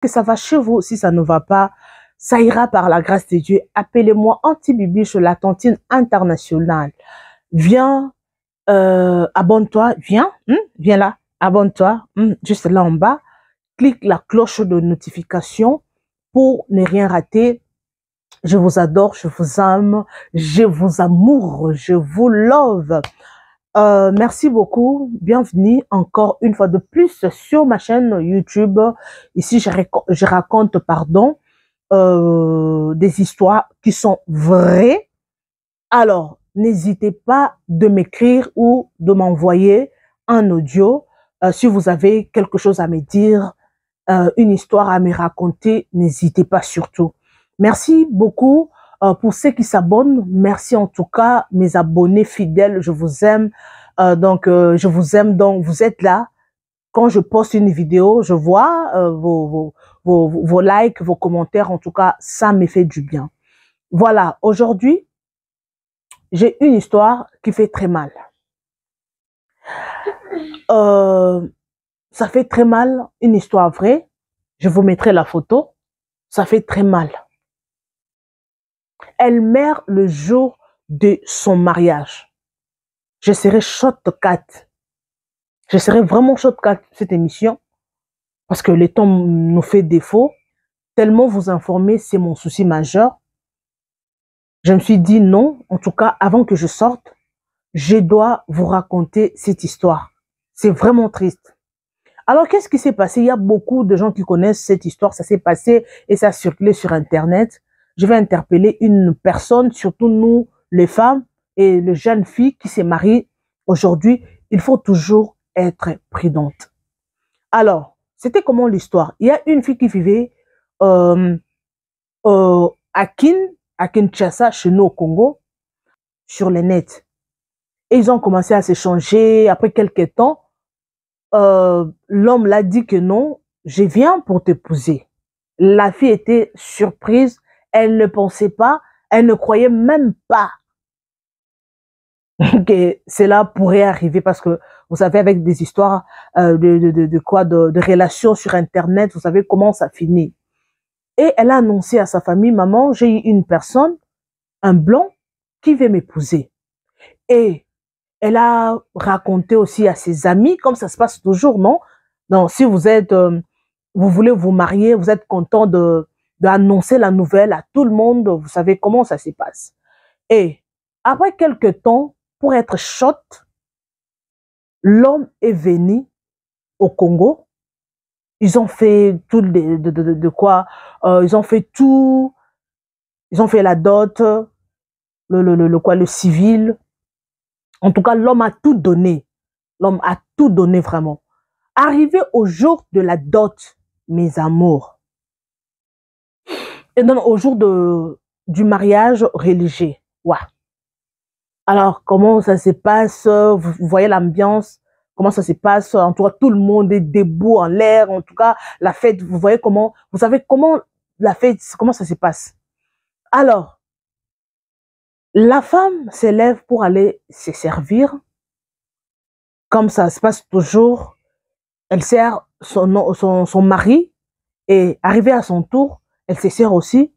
que ça va chez vous. Si ça ne va pas, ça ira par la grâce de Dieu. Appelez-moi Anti-Bibiche, la tontine internationale. Viens, abonne-toi, viens là, abonne-toi, juste là en bas. Clique la cloche de notification pour ne rien rater. Je vous adore, je vous aime, je vous amoure, je vous love. Merci beaucoup. Bienvenue encore une fois de plus sur ma chaîne YouTube. Ici, je raconte, des histoires qui sont vraies. Alors, n'hésitez pas de m'écrire ou de m'envoyer un audio. Si vous avez quelque chose à me dire, une histoire à me raconter, n'hésitez pas surtout. Merci beaucoup pour ceux qui s'abonnent. Merci en tout cas, mes abonnés fidèles. Je vous aime. Je vous aime. Donc, vous êtes là. Quand je poste une vidéo, je vois vos likes, vos commentaires. En tout cas, ça me fait du bien. Voilà, aujourd'hui, j'ai une histoire qui fait très mal. Ça fait très mal, une histoire vraie. Je vous mettrai la photo. Ça fait très mal. Elle meurt le jour de son mariage. Je serai shortcut. Je serai vraiment shortcut cette émission parce que le temps nous fait défaut. Tellement vous informer, c'est mon souci majeur. Je me suis dit non, en tout cas, avant que je sorte, je dois vous raconter cette histoire. C'est vraiment triste. Alors, qu'est-ce qui s'est passé? Il y a beaucoup de gens qui connaissent cette histoire. Ça s'est passé et ça a circulé sur Internet. Je vais interpeller une personne, surtout nous, les femmes et les jeunes filles qui se marient aujourd'hui. Il faut toujours être prudente. Alors, c'était comment l'histoire? Il y a une fille qui vivait à Kinshasa, chez nous au Congo, sur les nets. Et ils ont commencé à s'échanger. Après quelques temps, l'homme l'a dit que non, je viens pour t'épouser. La fille était surprise, elle ne pensait pas, elle ne croyait même pas que cela pourrait arriver parce que vous savez, avec des histoires de relations sur Internet, vous savez comment ça finit. Et elle a annoncé à sa famille, maman, j'ai eu une personne, un blanc, qui veut m'épouser. Et elle a raconté aussi à ses amis, comme ça se passe toujours, non? Donc, si vous êtes, vous voulez vous marier, vous êtes content d'annoncer la nouvelle à tout le monde, vous savez comment ça se passe. Et après quelques temps, pour être short, l'homme est venu au Congo. Ils ont fait tout ils ont fait tout. Ils ont fait la dot, le civil. En tout cas, l'homme a tout donné. L'homme a tout donné vraiment. Arrivé au jour de la dot, mes amours, et donc au jour du mariage religieux, ouais. Alors, comment ça se passe? Vous voyez l'ambiance, comment ça se passe? En tout cas, tout le monde est debout en l'air. En tout cas, la fête, vous voyez comment, vous savez comment la fête, comment ça se passe? Alors, la femme s'élève pour aller se servir. Comme ça se passe toujours, elle sert son mari et arrivée à son tour, elle se sert aussi.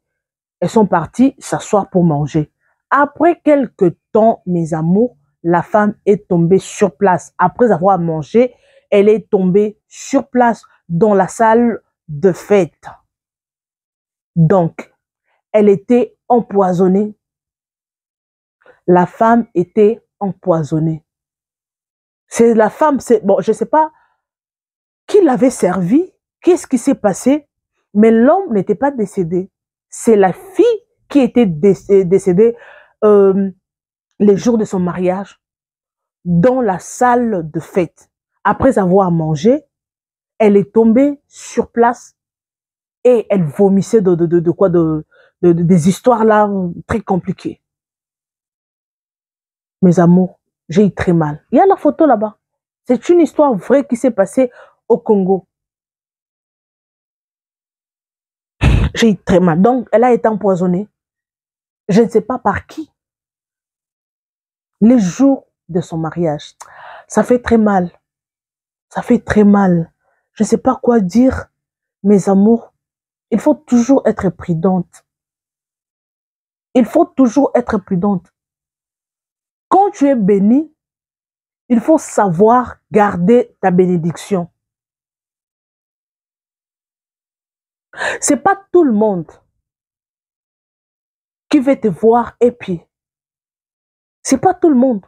Elles sont parties s'asseoir pour manger. Après quelques temps, mes amours, la femme est tombée sur place. Après avoir mangé, elle est tombée sur place dans la salle de fête. Donc, elle était empoisonnée. La femme était empoisonnée. C'est la femme, bon, je ne sais pas qui l'avait servi, qu'est-ce qui s'est passé, mais l'homme n'était pas décédé. C'est la fille qui était décédée les jours de son mariage dans la salle de fête. Après avoir mangé, elle est tombée sur place et elle vomissait des histoires là très compliquées. Mes amours, j'ai eu très mal. Il y a la photo là-bas. C'est une histoire vraie qui s'est passée au Congo. J'ai eu très mal. Donc, elle a été empoisonnée. Je ne sais pas par qui. Les jours de son mariage. Ça fait très mal. Ça fait très mal. Je ne sais pas quoi dire, mes amours. Il faut toujours être prudente. Il faut toujours être prudente. Quand tu es béni, il faut savoir garder ta bénédiction. C'est pas tout le monde qui veut te voir et puis, c'est pas tout le monde.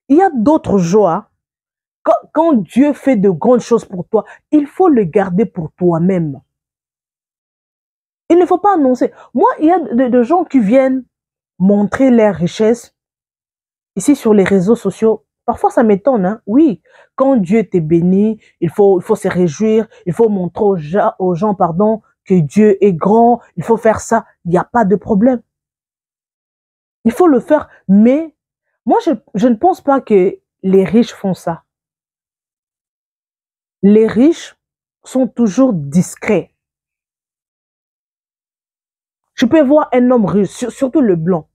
Il y a d'autres joies. Quand Dieu fait de grandes choses pour toi, il faut le garder pour toi-même. Il ne faut pas annoncer. Moi, il y a de gens qui viennent montrer leurs richesses ici sur les réseaux sociaux. Parfois, ça m'étonne, hein? Oui, quand Dieu t'est béni, il faut se réjouir, il faut montrer aux gens, pardon, que Dieu est grand, il faut faire ça. Il n'y a pas de problème. Il faut le faire, mais moi, je ne pense pas que les riches font ça. Les riches sont toujours discrets. Tu peux voir un homme riche, surtout le blanc.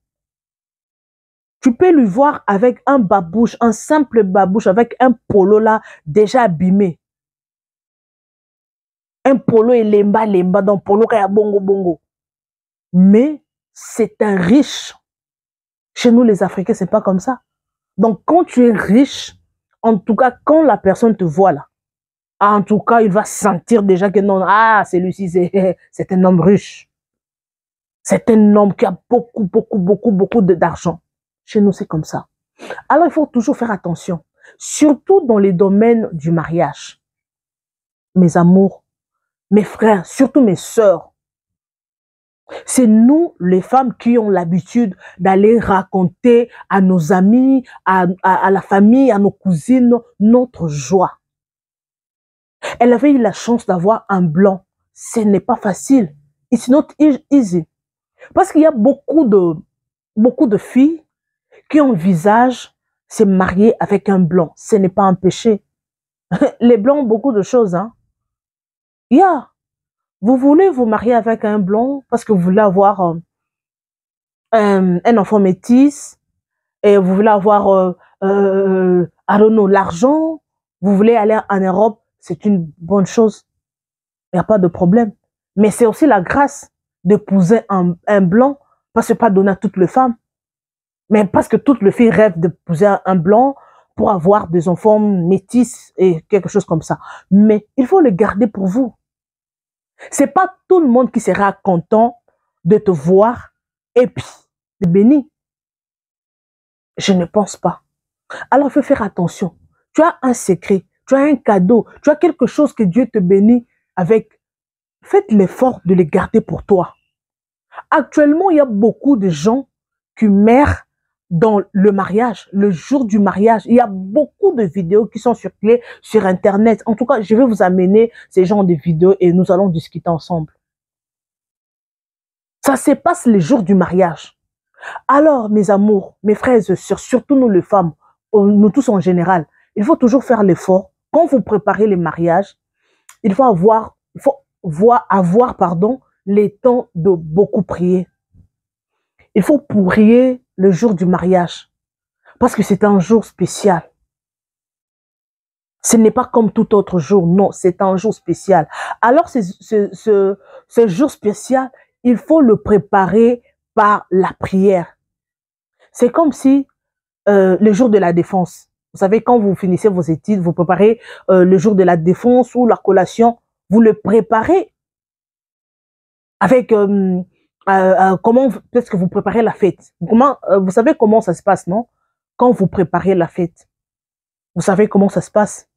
Tu peux lui voir avec un babouche, un simple babouche, avec un polo là, déjà abîmé. Un polo et lemba, donc polo kaya bongo bongo. Mais c'est un riche. Chez nous, les Africains, c'est pas comme ça. Donc, quand tu es riche, en tout cas, quand la personne te voit là, en tout cas, il va sentir déjà que non, ah, celui-ci, c'est un homme riche. C'est un homme qui a beaucoup d'argent. Chez nous, c'est comme ça. Alors, il faut toujours faire attention, surtout dans les domaines du mariage. Mes amours, mes frères, surtout mes sœurs. C'est nous, les femmes, qui ont l'habitude d'aller raconter à nos amis, à la famille, à nos cousines, notre joie. Elle avait eu la chance d'avoir un blanc. Ce n'est pas facile. It's not easy. Parce qu'il y a beaucoup de filles qui envisagent se marier avec un blanc. Ce n'est pas un péché. Les blancs ont beaucoup de choses. Hein. Yeah. Vous voulez vous marier avec un blanc parce que vous voulez avoir un enfant métis et vous voulez avoir, I don't know, l'argent. Vous voulez aller en Europe, c'est une bonne chose. Il n'y a pas de problème. Mais c'est aussi la grâce d'épouser un blanc, parce que pas donner à toutes les femmes. Mais parce que toutes les filles rêvent d'épouser un blanc pour avoir des enfants métis et quelque chose comme ça. Mais il faut le garder pour vous. C'est pas tout le monde qui sera content de te voir et puis de bénir. Je ne pense pas. Alors, il faut faire attention. Tu as un secret, tu as un cadeau, tu as quelque chose que Dieu te bénit avec. Faites l'effort de le garder pour toi. Actuellement, il y a beaucoup de gens qui meurent dans le mariage, le jour du mariage. Il y a beaucoup de vidéos qui sont circulées sur Internet. En tout cas, je vais vous amener ces genres de vidéos et nous allons discuter ensemble. Ça se passe le jour du mariage. Alors, mes amours, mes frères et sœurs, surtout nous les femmes, nous tous en général, il faut toujours faire l'effort. Quand vous préparez les mariages, il faut avoir les temps de beaucoup prier. Il faut prier le jour du mariage parce que c'est un jour spécial. Ce n'est pas comme tout autre jour, non, c'est un jour spécial. Alors, ce jour spécial, il faut le préparer par la prière. C'est comme si le jour de la défense, vous savez, quand vous finissez vos études, vous préparez le jour de la défense ou la collation, vous le préparez avec comment peut-être que vous préparez la fête. Vous savez comment ça se passe, non? Quand vous préparez la fête, vous savez comment ça se passe.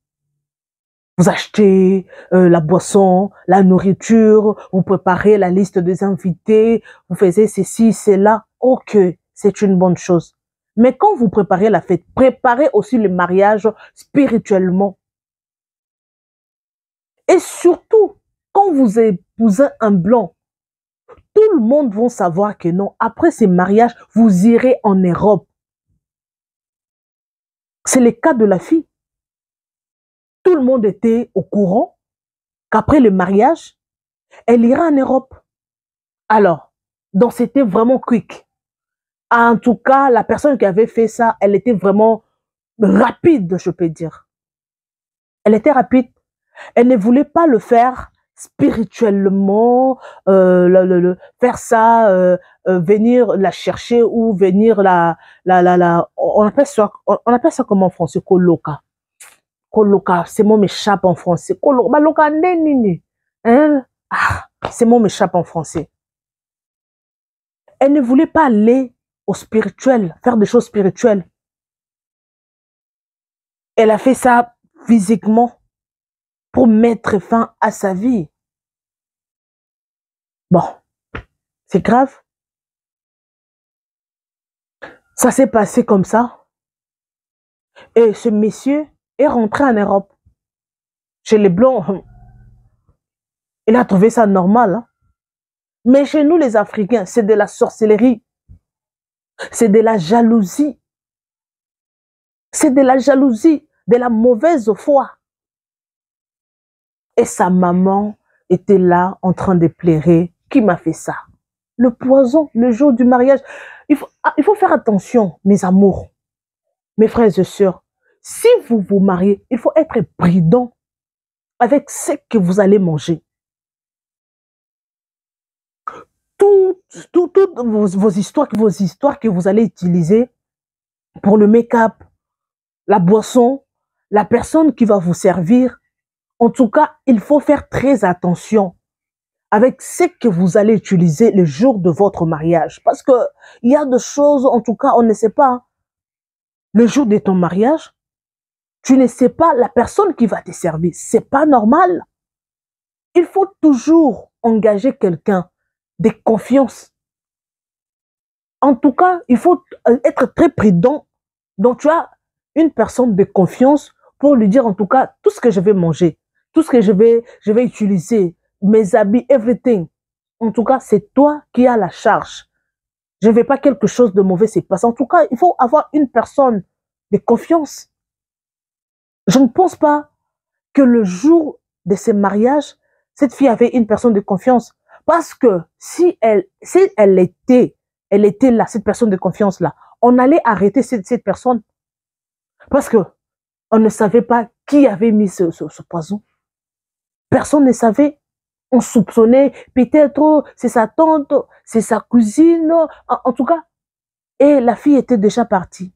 Vous achetez la boisson, la nourriture, vous préparez la liste des invités, vous faites ceci, cela. Ok, c'est une bonne chose. Mais quand vous préparez la fête, préparez aussi le mariage spirituellement. Et surtout, quand vous épousez un blanc, tout le monde va savoir que non, après ce mariage, vous irez en Europe. C'est le cas de la fille. Tout le monde était au courant qu'après le mariage, elle ira en Europe. Alors, donc c'était vraiment quick. En tout cas, la personne qui avait fait ça, elle était vraiment rapide, je peux dire. Elle était rapide. Elle ne voulait pas le faire spirituellement, faire ça, venir la chercher ou venir on appelle ça comment en français? Koloka. Koloka, ces mots m'échappent en français. Koloka, loka, hein? Ah, ces mots m'échappent en français. Elle ne voulait pas aller au spirituel, faire des choses spirituelles. Elle a fait ça physiquement pour mettre fin à sa vie. Bon, c'est grave. Ça s'est passé comme ça. Et ce monsieur est rentré en Europe. Chez les Blancs, il a trouvé ça normal. Hein? Mais chez nous, les Africains, c'est de la sorcellerie. C'est de la jalousie. C'est de la jalousie, de la mauvaise foi. Et sa maman était là en train de pleurer. Qui m'a fait ça? Le poison, le jour du mariage. Il faut faire attention, mes amours, mes frères et sœurs. Si vous vous mariez, il faut être prudent avec ce que vous allez manger. Toutes vos histoires que vous allez utiliser pour le make-up, la boisson, la personne qui va vous servir. En tout cas, il faut faire très attention avec ce que vous allez utiliser le jour de votre mariage. Parce que il y a des choses, en tout cas, on ne sait pas. Hein. Le jour de ton mariage, tu ne sais pas la personne qui va te servir. C'est pas normal. Il faut toujours engager quelqu'un de confiance. En tout cas, il faut être très prudent. Donc, tu as une personne de confiance pour lui dire, en tout cas, tout ce que je vais manger, tout ce que je vais utiliser, mes habits, everything. En tout cas, c'est toi qui as la charge. Je ne veux pas quelque chose de mauvais se passer. En tout cas, il faut avoir une personne de confiance. Je ne pense pas que le jour de ce mariage, cette fille avait une personne de confiance. Parce que si elle était là, cette personne de confiance-là, on allait arrêter cette personne. Parce que on ne savait pas qui avait mis ce poison. Personne ne savait. On soupçonnait peut-être c'est sa tante, c'est sa cousine, en tout cas. Et la fille était déjà partie.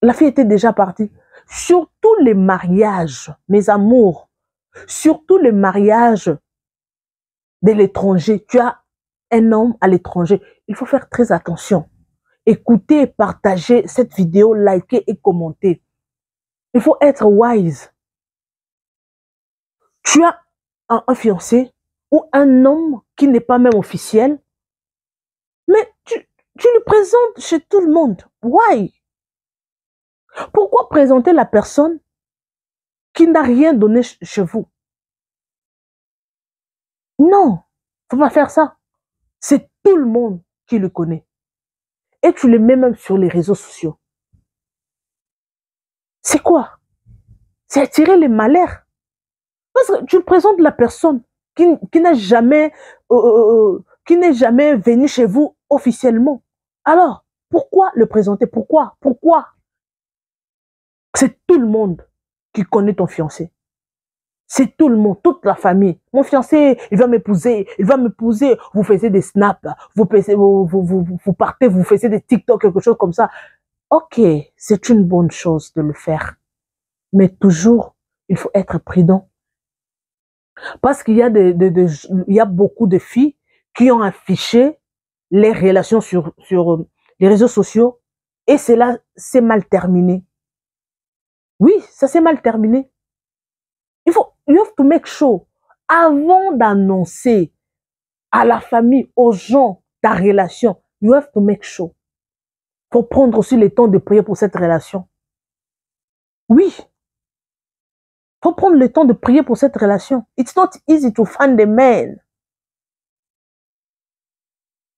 La fille était déjà partie. Surtout les mariages, mes amours, surtout les mariages de l'étranger. Tu as un homme à l'étranger. Il faut faire très attention. Écoutez, partagez cette vidéo, likez et commentez. Il faut être wise. Tu as un fiancé ou un homme qui n'est pas même officiel, mais tu le présentes chez tout le monde. Why? Pourquoi présenter la personne qui n'a rien donné chez vous? Non, faut pas faire ça. C'est tout le monde qui le connaît. Et tu le mets même sur les réseaux sociaux. C'est quoi? C'est attirer les malheurs. Parce que tu présentes la personne qui n'a jamais, qui n'est jamais venu chez vous officiellement. Alors, pourquoi le présenter? Pourquoi? C'est tout le monde qui connaît ton fiancé. C'est tout le monde, toute la famille. Mon fiancé, il va m'épouser, Vous faisiez des snaps, vous partez, vous faisiez des TikTok, quelque chose comme ça. Ok, c'est une bonne chose de le faire. Mais toujours, il faut être prudent. Parce qu'il y a il y a beaucoup de filles qui ont affiché les relations sur les réseaux sociaux et cela s'est mal terminé. Oui, ça s'est mal terminé. You have to make sure, avant d'annoncer à la famille, aux gens, ta relation, you have to make sure. Faut prendre aussi le temps de prier pour cette relation. Oui. Faut prendre le temps de prier pour cette relation. It's not easy to find a man.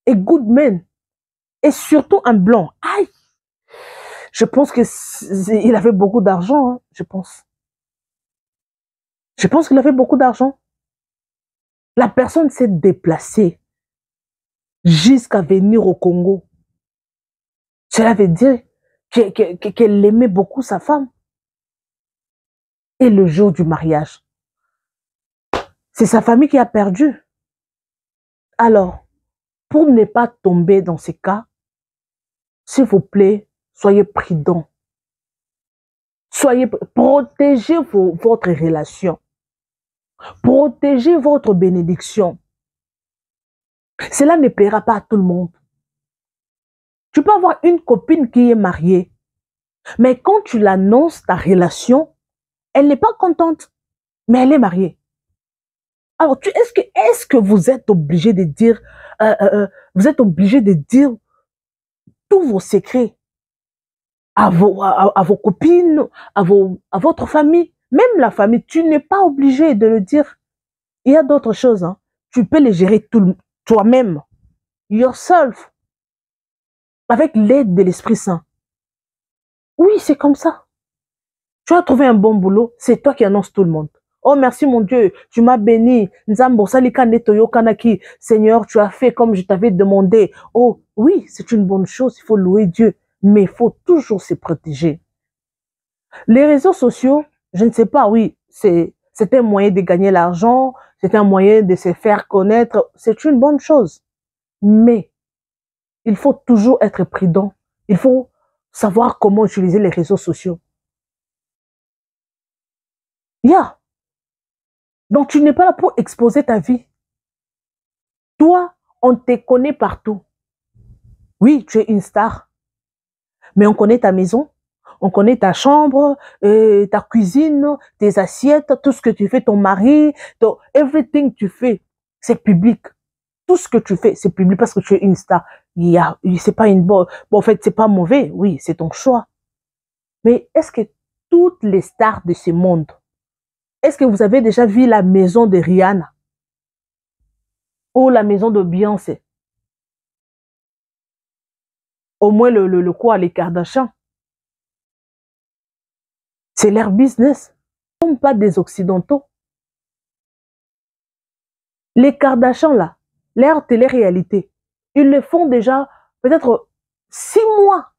A good man. Et surtout un blanc. Aïe. Je pense qu'il avait beaucoup d'argent, hein, je pense. Je pense qu'il avait beaucoup d'argent. La personne s'est déplacée jusqu'à venir au Congo. Cela veut dire qu'elle aimait beaucoup sa femme. Et le jour du mariage, C'est sa famille qui a perdu. Alors, pour ne pas tomber dans ces cas, s'il vous plaît, soyez prudents. Protégez votre relation. Protégez votre bénédiction. Cela ne plaira pas à tout le monde. Tu peux avoir une copine qui est mariée, mais quand tu l'annonces ta relation, elle n'est pas contente, mais elle est mariée. Alors, est-ce que vous êtes obligé de dire, vous êtes obligé de dire tous vos secrets à vos copines, à votre famille, même la famille, tu n'es pas obligé de le dire. Il y a d'autres choses, hein. Tu peux les gérer toi-même, yourself, avec l'aide de l'Esprit Saint. Oui, c'est comme ça. Tu as trouvé un bon boulot, c'est toi qui annonces tout le monde. Oh, merci mon Dieu, tu m'as béni. Seigneur, tu as fait comme je t'avais demandé. Oh, oui, c'est une bonne chose, il faut louer Dieu, mais il faut toujours se protéger. Les réseaux sociaux, je ne sais pas, oui, c'est un moyen de gagner l'argent, c'est un moyen de se faire connaître, c'est une bonne chose. Mais il faut toujours être prudent. Il faut savoir comment utiliser les réseaux sociaux. Yeah. Donc, tu n'es pas là pour exposer ta vie. Toi, on te connaît partout. Oui, tu es une star. Mais on connaît ta maison, on connaît ta chambre, ta cuisine, tes assiettes, tout ce que tu fais, ton mari, everything que tu fais, c'est public. Tout ce que tu fais, c'est public parce que tu es une star. C'est pas une bonne. Bon, en fait, c'est pas mauvais. Oui, c'est ton choix. Mais est-ce que toutes les stars de ce monde, est-ce que vous avez déjà vu la maison de Rihanna ou la maison de Beyoncé? Au moins le quoi, les Kardashians. C'est leur business. Ils ne sont pas des Occidentaux. Les Kardashians, là, leur télé-réalité, ils le font déjà peut-être 6 mois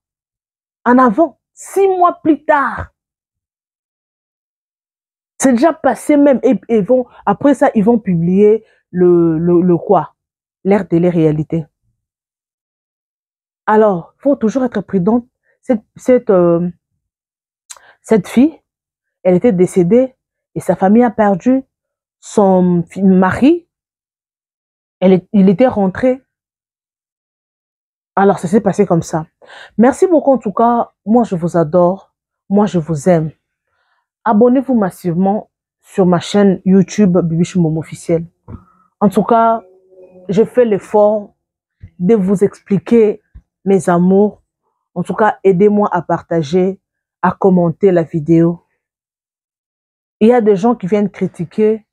en avant, 6 mois plus tard. C'est déjà passé même. Et après ça, ils vont publier le quoi? Leur télé-réalité. Alors, il faut toujours être prudent. Cette fille, elle était décédée et sa famille a perdu son mari. Il était rentré. Alors, ça s'est passé comme ça. Merci beaucoup en tout cas. Moi, je vous adore. Moi, je vous aime. Abonnez-vous massivement sur ma chaîne YouTube Bibi Momo officiel. En tout cas, je fais l'effort de vous expliquer mes amours. En tout cas, aidez-moi à partager, à commenter la vidéo. Il y a des gens qui viennent critiquer,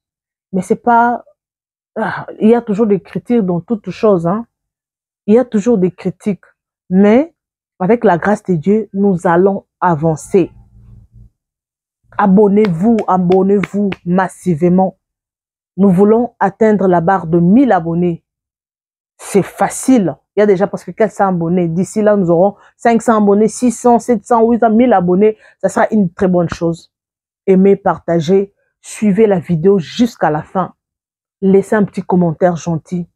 mais c'est pas... il y a toujours des critiques dans toutes choses, hein. Il y a toujours des critiques, mais avec la grâce de Dieu, nous allons avancer. Abonnez-vous massivement. Nous voulons atteindre la barre de 1000 abonnés. C'est facile. Il y a déjà presque 400 abonnés. D'ici là, nous aurons 500 abonnés, 600, 700, 800, 1000 abonnés. Ça sera une très bonne chose. Aimez, partagez, suivez la vidéo jusqu'à la fin. Laissez un petit commentaire gentil.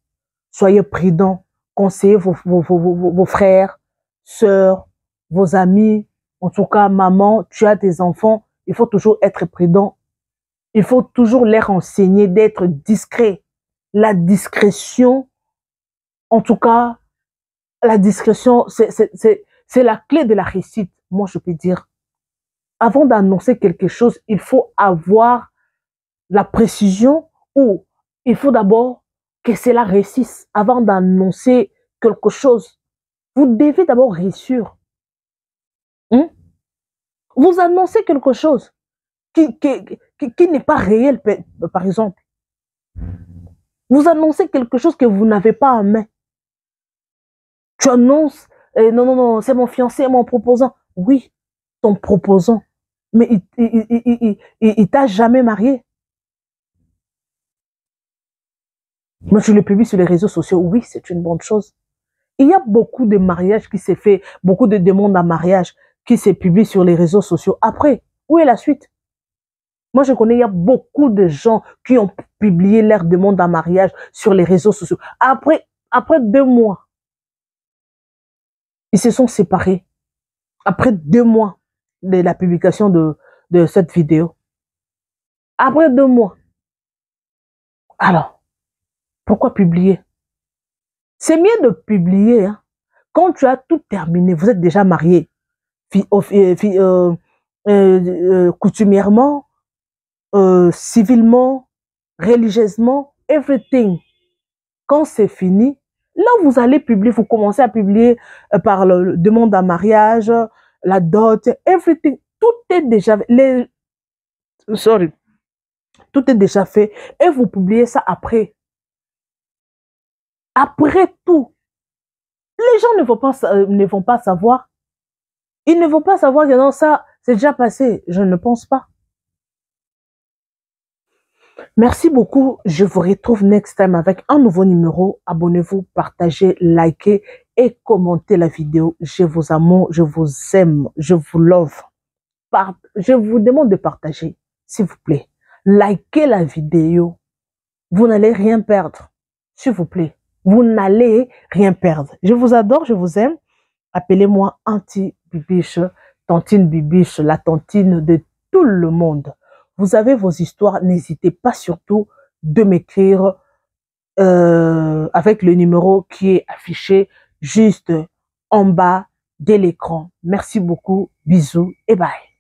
Soyez prudents. Conseillez vos frères, sœurs, vos amis. En tout cas, maman, tu as des enfants. Il faut toujours être prudent. Il faut toujours leur enseigner d'être discret. La discrétion, en tout cas, la discrétion, c'est la clé de la réussite. Moi, je peux dire. Avant d'annoncer quelque chose, il faut avoir la précision ou il faut d'abord que cela réussisse avant d'annoncer quelque chose. Vous devez d'abord réussir. Vous annoncez quelque chose qui n'est pas réel, par exemple. Vous annoncez quelque chose que vous n'avez pas en main. Tu annonces, non, c'est mon fiancé, mon proposant. Oui, ton proposant. Mais il t'a jamais marié. Moi, je le publie sur les réseaux sociaux. Oui, c'est une bonne chose. Il y a beaucoup de mariages qui s'est fait, beaucoup de demandes à mariage qui s'est publié sur les réseaux sociaux. Après, où est la suite? Moi, je connais, il y a beaucoup de gens qui ont publié leur demande en mariage sur les réseaux sociaux. Après 2 mois, ils se sont séparés. Après 2 mois de la publication de cette vidéo. Après 2 mois. Alors, pourquoi publier? C'est mieux de publier. Hein. Quand tu as tout terminé, vous êtes déjà marié. Coutumièrement, civilement, religieusement, everything. Quand c'est fini, là vous allez publier, vous commencez à publier par le demande en mariage, la dot, everything. Tout est déjà tout est déjà fait et vous publiez ça après. Après tout, les gens ne vont pas savoir. Ils ne vont pas savoir que non, ça, c'est déjà passé. Je ne pense pas. Merci beaucoup. Je vous retrouve next time avec un nouveau numéro. Abonnez-vous, partagez, likez et commentez la vidéo. Je vous aime, je vous aime, je vous love. Je vous demande de partager, s'il vous plaît. Likez la vidéo. Vous n'allez rien perdre. S'il vous plaît. Vous n'allez rien perdre. Je vous adore, je vous aime. Appelez-moi Auntie Bibiche, Tantine Bibiche, la tantine de tout le monde. Vous avez vos histoires, n'hésitez pas surtout de m'écrire avec le numéro qui est affiché juste en bas de l'écran. Merci beaucoup, bisous et bye.